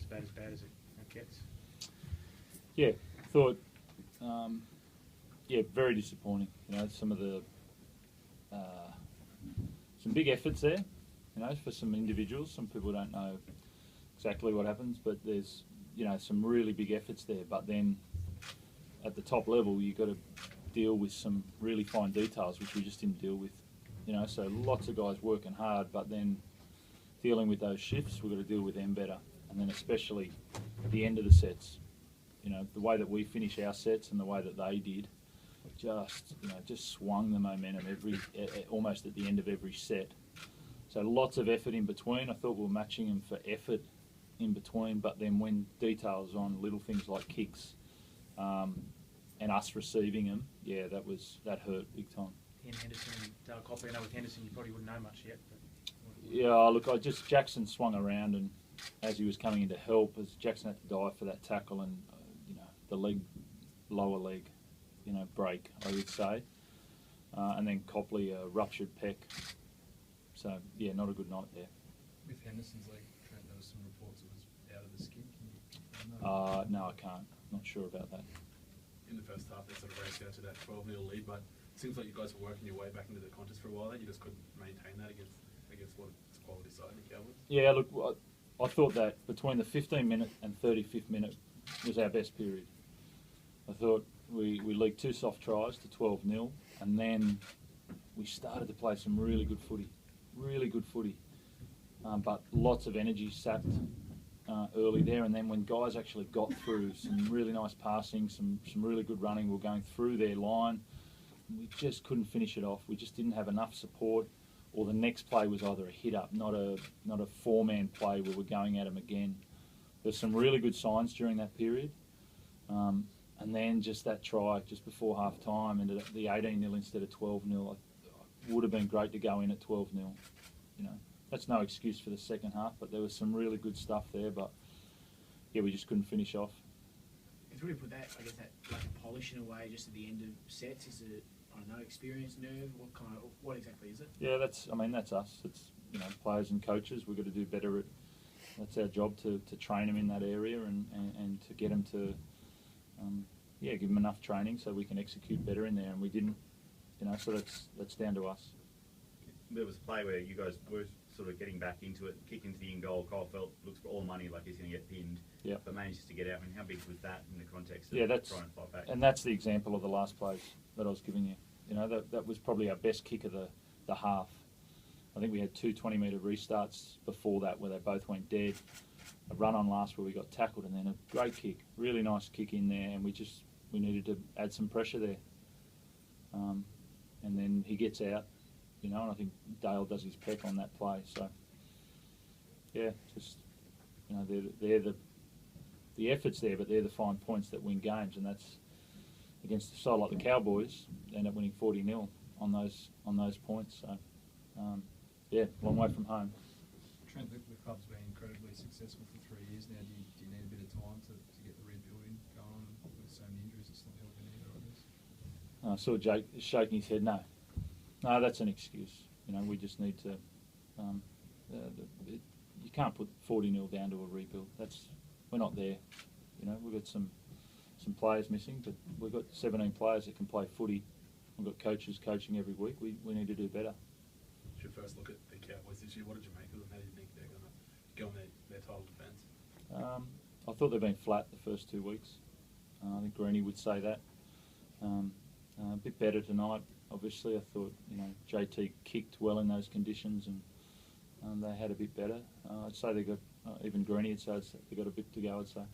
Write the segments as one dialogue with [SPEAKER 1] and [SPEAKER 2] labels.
[SPEAKER 1] just about as bad as it gets.
[SPEAKER 2] Yeah, thought, very disappointing. You know, some of the some big efforts there. You know, for some individuals. Some people don't know exactly what happens, but there's some really big efforts there. But then at the top level, you've got to deal with some really fine details, which we just didn't deal with. You know, so lots of guys working hard, but then dealing with those shifts, we've got to deal with them better. And then especially the end of the sets. You know, the way that we finish our sets and the way that they did, just swung the momentum almost at the end of every set. So lots of effort in between. I thought we were matching them for effort in between, but then when details on little things like kicks and us receiving them, that hurt big time.
[SPEAKER 1] In Henderson, Dale Copley, I know with Henderson you probably wouldn't know much yet.
[SPEAKER 2] But Jackson swung around, and as he was coming in to help, as Jackson had to dive for that tackle, and the lower leg, break, I would say, and then Copley a ruptured pec. So not a good night there.
[SPEAKER 3] With Henderson's leg, Trent, there was some reports it was out of the skin. Can you
[SPEAKER 2] no, I can't. Not sure about that.
[SPEAKER 4] In the first half, they sort of raced out to that 12-0 lead, but it seems like you guys were working your way back into the contest for a while there. You just couldn't maintain that against what it's a quality side, the Cowboys.
[SPEAKER 2] Yeah, look, I thought that between the 15-minute and 35th minute was our best period. I thought we leaked 2 soft tries to 12-0, and then we started to play some really good footy. But lots of energy sapped early there, and then when guys actually got through, some really nice passing, some really good running, we were going through their line, and we just couldn't finish it off. We just didn't have enough support, or the next play was either a hit-up, not a 4-man play where we're going at them again. There's some really good signs during that period, and then just that try just before half-time ended up the 18-0 instead of 12-0. Would have been great to go in at 12-0. That's no excuse for the second half, but there was some really good stuff there. But we just couldn't finish off.
[SPEAKER 5] It's really put that, I guess, that like polish in a way just at the end of sets. Is it, I don't know, experience, nerve? What exactly is it?
[SPEAKER 2] Yeah, that's us. It's players and coaches. We've got to do better at. That's our job to train them in that area and to get them to give them enough training so we can execute better in there. And we didn't. So that's down to us.
[SPEAKER 6] There was a play where you guys were sort of getting back into it, kick into the in-goal. Kyle Felt looks for all money like he's going to get pinned, but manages to get out. I mean, how big was that in the context of trying to fight back?
[SPEAKER 2] And that's the example of the last plays that I was giving you. That was probably our best kick of the half. I think we had 2 20-metre restarts before that where they both went dead. A run on last where we got tackled, and then a great kick, really nice kick in there, and we needed to add some pressure there. And then he gets out, and I think Dale does his peck on that play. So, they're the effort's there, but they're the fine points that win games, and that's against a side like the Cowboys, they end up winning 40-0 on those points. So, long way from home.
[SPEAKER 3] Trent, the club's been incredibly successful for 3 years now. Do you need a bit of time to get the rebuilding going on with so many injuries? It's not helping either, I guess.
[SPEAKER 2] I saw Jake shaking his head. No, that's an excuse. We just need to. You can't put 40-0 down to a rebuild. We're not there. We've got some players missing, but we've got 17 players that can play footy. We've got coaches coaching every week. We need to do better.
[SPEAKER 4] It's your first look at the Cowboys this year. What did you make of them? How do you think they're going to go on their title defence?
[SPEAKER 2] I thought they've been flat the first 2 weeks. I think Greeny would say that. A bit better tonight, obviously. I thought, JT kicked well in those conditions, and they had a bit better. I'd say they got, even Greeny would say they've got a bit to go, I'd say.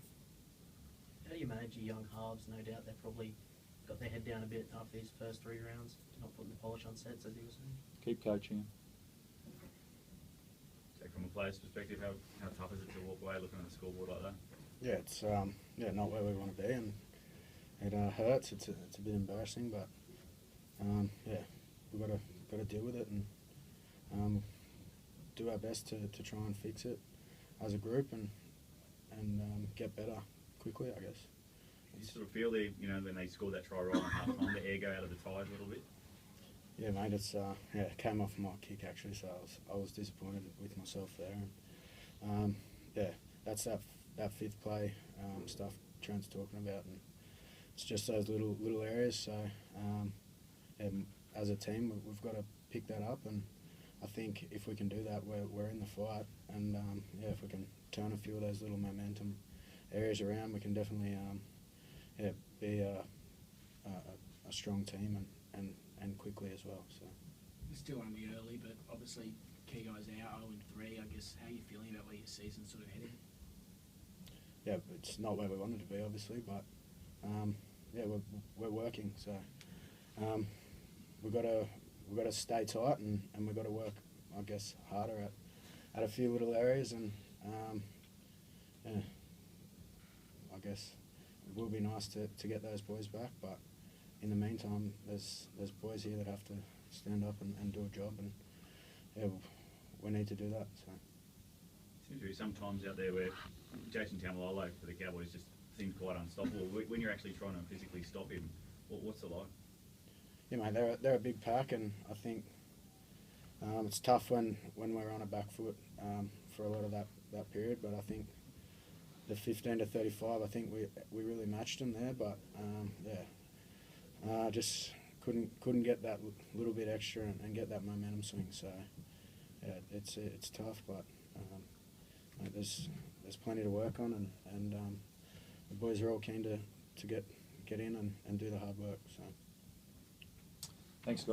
[SPEAKER 5] How do you manage your young halves? No doubt they've probably got their head down a bit after these first 3 rounds, not putting the polish on sets, as you were saying.
[SPEAKER 2] Keep coaching them.
[SPEAKER 6] So from a player's perspective, how tough is it to walk away looking at the scoreboard like that?
[SPEAKER 7] Yeah, it's not where we want to be, and it hurts. It's a bit embarrassing, but we've got to deal with it and do our best to try and fix it as a group and get better quickly, I guess.
[SPEAKER 6] You sort of feel when they scored that try right on half time, the air go out of the tires a little bit.
[SPEAKER 7] Yeah, mate. It came off my kick actually, so I was disappointed with myself there. And, that's that that fifth play stuff Trent's talking about, and it's just those little areas. So as a team, we've got to pick that up, and I think if we can do that, we're in the fight. And yeah, if we can turn a few of those little momentum areas around, we can definitely be a strong team and quickly as well. So
[SPEAKER 8] It's still only early, but obviously key guys out 0-3. I guess how are you feeling about where your season's sort of headed?
[SPEAKER 7] Yeah, it's not where we wanted to be, obviously, but yeah, we're working. So we've got to stay tight, and we've got to work, I guess, harder at a few little areas, and yeah, I guess it will be nice to get those boys back, but in the meantime, there's boys here that have to stand up and do a job, and yeah, we need to do that. So
[SPEAKER 6] Seems to be some times out there where Jason Tamalolo for the Cowboys just seems quite unstoppable. When you're actually trying to physically stop him, what's it like?
[SPEAKER 7] Yeah, mate, they're a big pack, and I think it's tough when we're on a back foot for a lot of that period. But I think the 15 to 35, I think we really matched them there. But yeah, just couldn't get that little bit extra and get that momentum swing. So yeah, it's tough, but mate, there's plenty to work on, and the boys are all keen to get in and do the hard work. So
[SPEAKER 2] Thanks, guys.